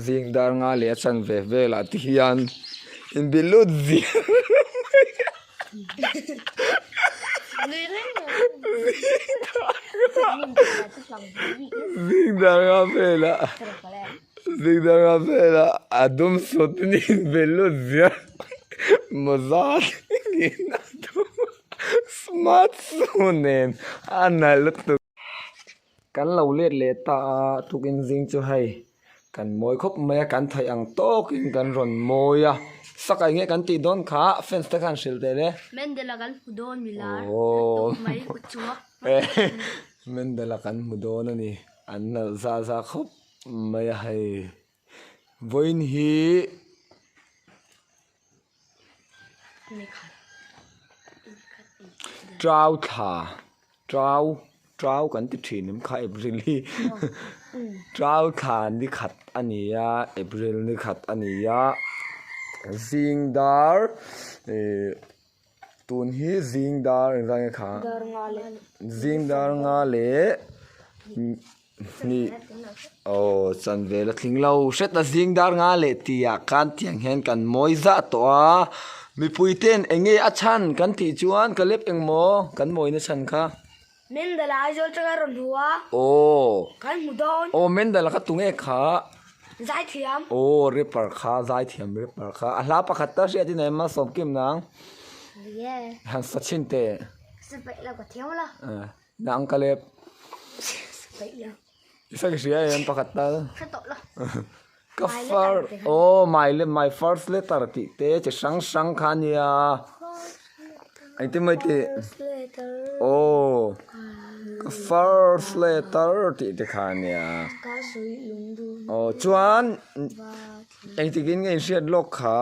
zing dar nga le chan ve ve la ti hian in bilut zi zing dar nga ve la zing dar nga ve la adum sot ni bilut zi mazat gin adum smart sunen analut kan lo let le ta tukin zing chu hai kan moi khop mai kan thai ang tok in kan ron moya sakai nge kan ti don kha fence ta kan sil te le Mendela kan hudon milar oh mai kuchua mendela kan mudon ani an na za khop mai hai voin hi trao tha trao kan ti thin nim kha aprili trao khan ni khat ania april ni khat ania zingdar tun hi zingdar rang kha zingdar nga le ni oh chan vela thinglo set na zingdar nga le tia kan tiang hen kan moiza to a mi puiten enge achan kan ti chuan kalep engmo kan moina chan kha Mendela ajol chaga ron huwa oh kan hudon oh mendala ka tunge kha zai thiam oh repar kha zai thiam repar kha ala pakhat ta ria din ma som kim nang ye han sachin te sepai la ko thiam la nang kalep sepai la isa ke ria yan pakhat ta khatok la ka far oh my first letter ti te che sang khania ai te mai te oh ka first letter ti te khania ka sui lung du oh chuan ai ti gin ngai siat lok kha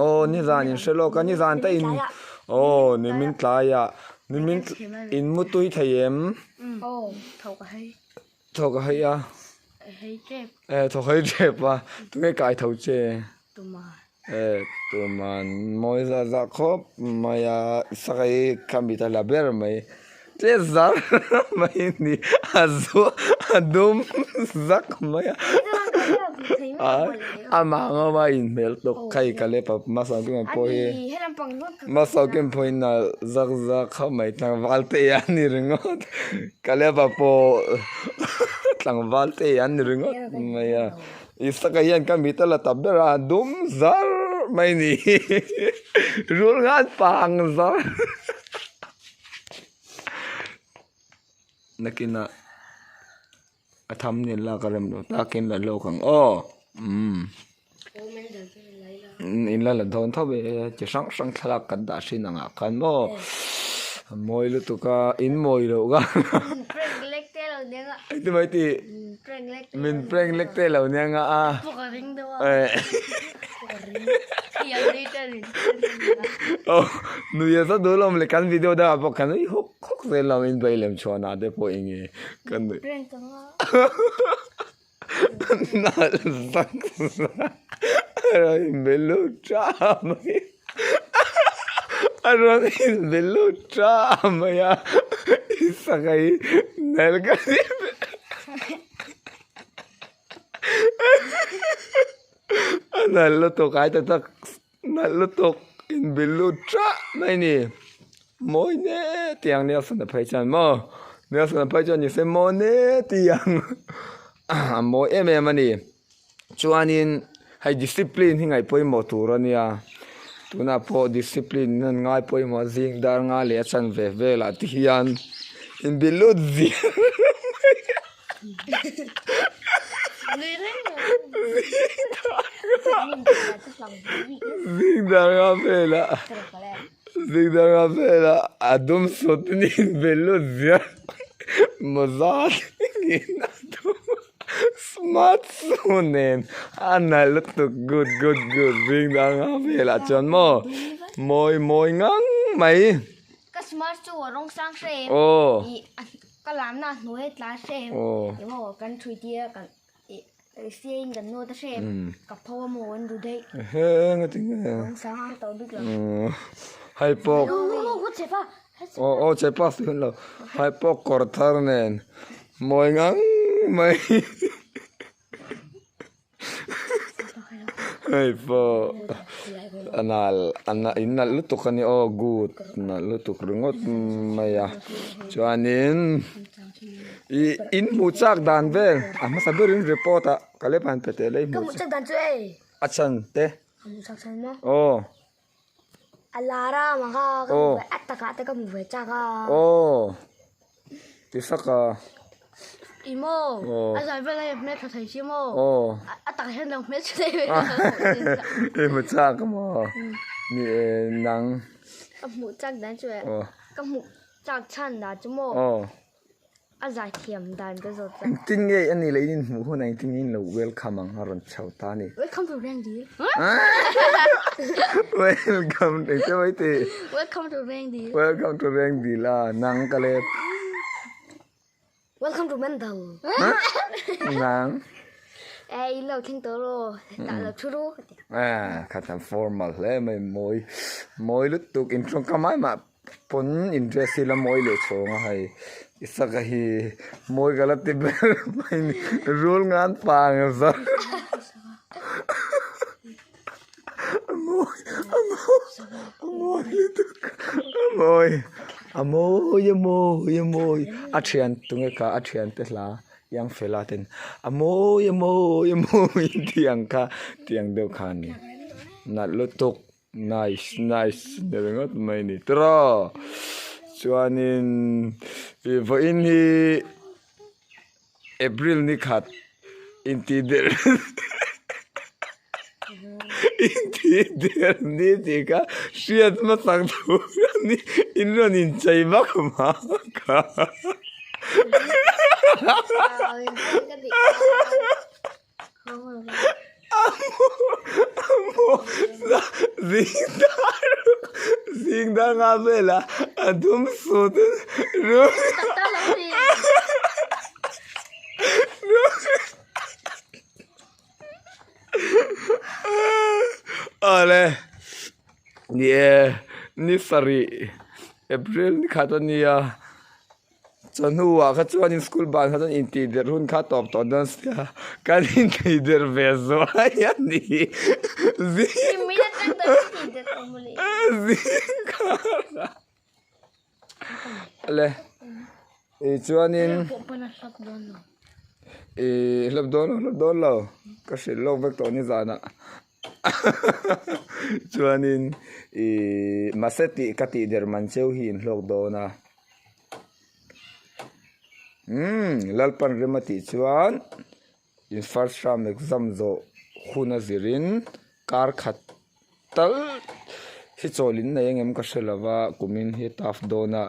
oh ni zan in shelo ka ni zan ta in oh ni min tlaya ni min in mutui thayem oh thau ka hai thok ha ya hai chep thok hai je pa tu ngai kai thau che tuma tu man moi za khop maya sakai kamita la ber mai te zar mai ni azu adum zak maya ama ngoma in mel to kai kale pa masang kim po he helam pang masang kim po na zak kha mai tang walte ya ni ringot kale pa po tang walte ya ni ringot maya isaka yan kamita la tabera adum zar mai ni rul ngat pang zar nakina atham ni la karam lo takin la lo khang oh in la don thabe che sang thalak kan da sin anga kan mo moi lu tu ka in moi lo ga prank lek te lo denga ai tu mai ti prank lek min prank lek te lo nya nga a pokaring do ya rita ni oh nu ya sa do lom le kan video da po kan i hok se lo in bai lem chona de po inge kan prank nga na sak rồi belu tram rồi belu tram ya sakai nelga nalo to kai ta nalo to in belu tra mai ni moi ne tiang ne san phai chan mo ne san phai chan ni se mo ne tiang mo em ani chuanin hai discipline hingai poi mo tur ania tuna po discipline nan ngai poi mo zing dar nga le chan ve ve la ti hian in bilut zi zing dar nga ve la zing dar nga ve la adum sot ni bilut zi mazat gin adum smart sunen analut good bring dang vela chon mo moi ngang mai ka smart chu rong sang se oh ka lam na noi tla se oh mo kan thui tia kan sen kan no ta se ka pho mo an du dei he ngating rong sang to big la hai po ho che pa oh che pa sun lo hai po kor thar nen moi ngang mai Hey po. Anal inal lutuk ani oh good. Na lutuk rungot maya. Chuanin in muchak dan vel. Masabirin report kalepan petele Kamu muchak. cak dan cuy. Achan te. Kamu cak san mo. Oh. Alara maka kamu atta kamu cak ka. Oh. Tisaka. Imo. Oh. Asa vela ya me thai chi mo. Oh. Atta hen dong me chai. Muchak mo. Ni nang. Kamu cak dan cuy. Oh. Kamu cak chan da chu mo. Oh. Asa thiam dan ka zo. Ting ye ani le in mu ho nang ting in lo welcome ang haron chau ta ni. Welcome to Rangdi. Welcome te wai te. Welcome to Rangdi. Welcome to Reng Dila nang kale Welcome to Mental. nang. Ê, lâu thiên tố rồi, đã là chú rú. Kata formal le mai moi lut tuk in trong kamai ma pon interest la moi le chonga hai isa ka hi moi galat ti mai rule ngan pa nga sa moi athian tunga ka athian te la yang fela ten amoy tiang ka tiang deu khan ni na lutuk nice derengot mai ni tro chuanin vo in hi april ni khat intider ni tika siat ma sang thu ni inron in chai ba ma ka Zingdar nga bela adum sudin ru ale ni sari april ni khatania chanua kha chuan in school ban kha inti der hun kha top to dan sia kan inti der vezo ya ni le chuan in labdon lo ka se lo vek to ni zana chuan in maseti kati der man cheu hin hlok dona lalpan remati chuan in first term exam zo khuna zirin kar khat tal hi cholin na engem ka shelawa kumin hi taf dona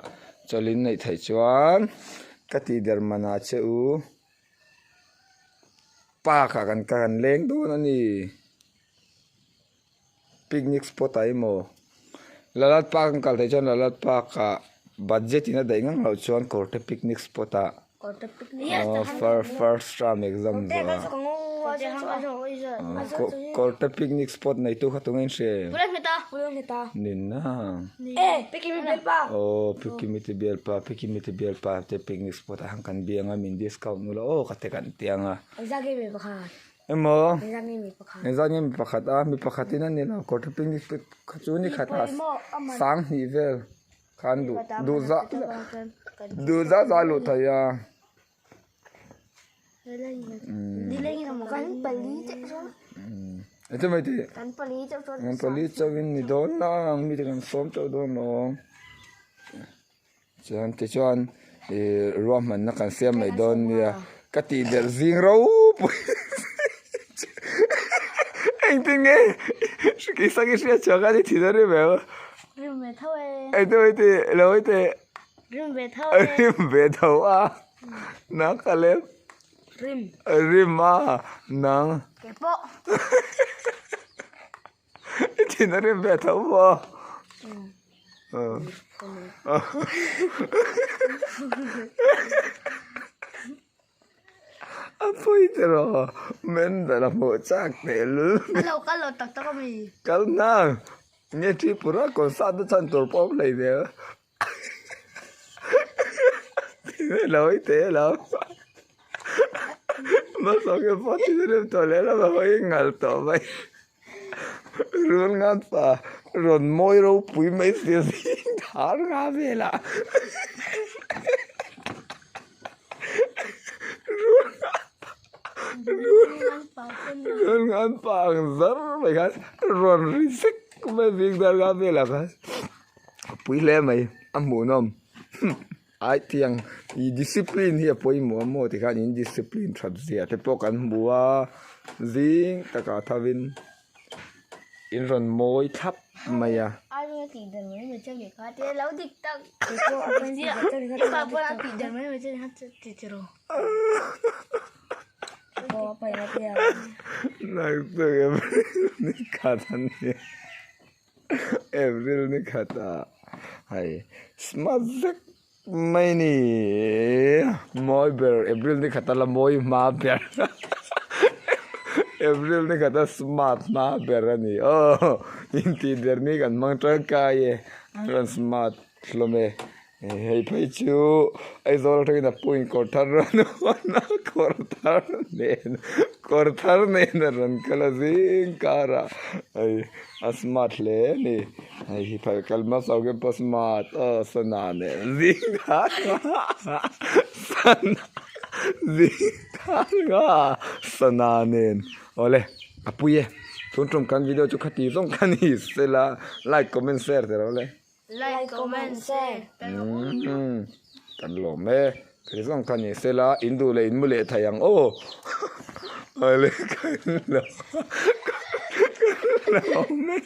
cholin nei thai chuan kati dermana cheu pa ka kan leng don ani picnic spot ai mo lalat pa kan kal thai chuan lalat pa ka budget ina dai ngang lo chuan korte picnic spot a first term exam zo korte picnic spot nei tu khatung in she nin na pikimiti belpa te picnic spot hang kan bianga min discount nulo kate kan tianga emo ezange mi pakhata mi pakhatina ni la korte picnic spot khachuni khatas sang hi vel kan du za zalu thaya itu mai ti kan pali chawin ni don na mi te kan som chaw don no chuan te chuan ruam man na kan siam mai don nia kati der zing ro anh tin nghe cái sao cái chuyện cho cái thì đó đi về Rim về thôi. anh tôi thì lối thì Rim về thôi. rim về đầu à nó cả lem rim à nang Cái bộ. thì nó rim về đầu à apa itu loh men dalam bocah telu Kalau tak kami. karena ini di pura konsa tu cantor pop lagi dia lo itu lo masuk ke pot itu tu le lah bawa ingat tu baik Run ngan pa run moi ro pui mai sia sing thar nga vela run ngan pa zar mai kan run risik mai ving dar nga vela kan pui le mai amunom ai tiang I discipline hi poi mo ti kan in discipline that zia te pokan bua zing taka thavin in ron moi thap maya ai thì đần mấy người chơi để khát thế lâu dịch tắc thì cô ở bên gì ạ bà cô là thì đần mấy người chơi hát thì chơi rồi cô phải là tiền nag to ni kata ni April ni kata hai smart zak mai ni moi ber April ni kata la moi ma ber April ni kata smart ma ber ani oh inti der ni kan mang tra ka ye ran smart hlome hei phai chu ai zol thai na point korthar ran na korthar ne na ran kala zing kara ai smart le ni ai hi phai kalma sauge pas smart sana ne zing ga sana nen ole apuye thun kan video chu khati zong kan hi sela like comment share te ole like comment share kan lo me cái dòng kan ni sela indu le inmu le thayang o ole kan lo me